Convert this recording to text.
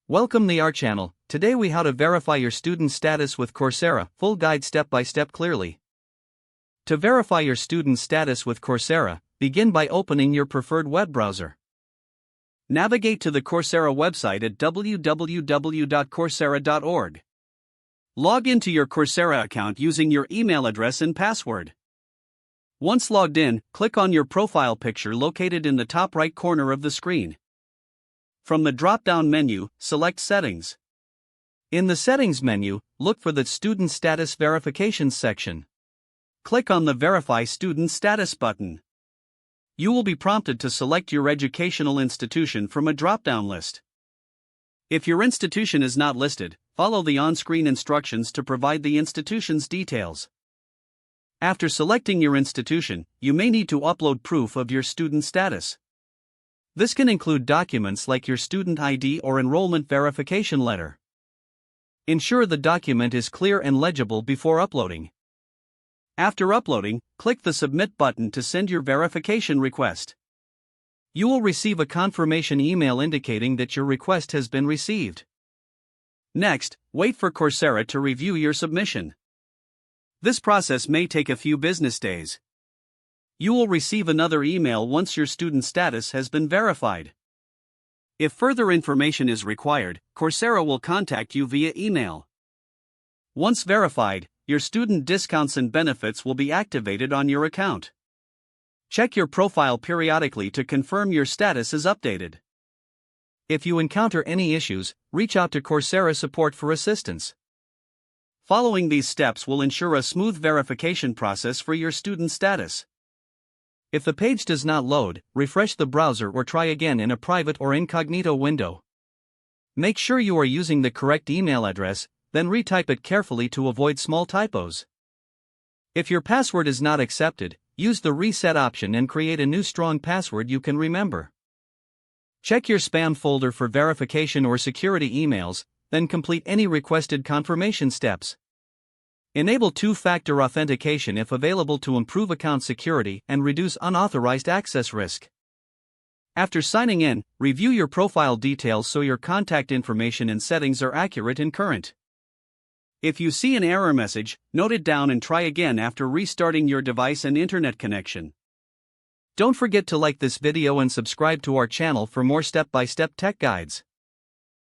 Welcome to our channel. Today we how to verify your student status with Coursera, full guide step by step clearly. To verify your student status with Coursera, begin by opening your preferred web browser. Navigate to the Coursera website at www.coursera.org. Log into your Coursera account using your email address and password. Once logged in, click on your profile picture located in the top right corner of the screen. From the drop-down menu, select Settings. In the Settings menu, look for the Student Status Verification section. Click on the Verify Student Status button. You will be prompted to select your educational institution from a drop-down list. If your institution is not listed, follow the on-screen instructions to provide the institution's details. After selecting your institution, you may need to upload proof of your student status. This can include documents like your student ID or enrollment verification letter. Ensure the document is clear and legible before uploading. After uploading, click the Submit button to send your verification request. You will receive a confirmation email indicating that your request has been received. Next, wait for Coursera to review your submission. This process may take a few business days. You will receive another email once your student status has been verified. If further information is required, Coursera will contact you via email. Once verified, your student discounts and benefits will be activated on your account. Check your profile periodically to confirm your status is updated. If you encounter any issues, reach out to Coursera support for assistance. Following these steps will ensure a smooth verification process for your student status. If the page does not load, refresh the browser or try again in a private or incognito window. Make sure you are using the correct email address, then retype it carefully to avoid small typos. If your password is not accepted, use the reset option and create a new strong password you can remember. Check your spam folder for verification or security emails, then complete any requested confirmation steps. Enable two-factor authentication if available to improve account security and reduce unauthorized access risk. After signing in, review your profile details so your contact information and settings are accurate and current. If you see an error message, note it down and try again after restarting your device and internet connection. Don't forget to like this video and subscribe to our channel for more step-by-step tech guides.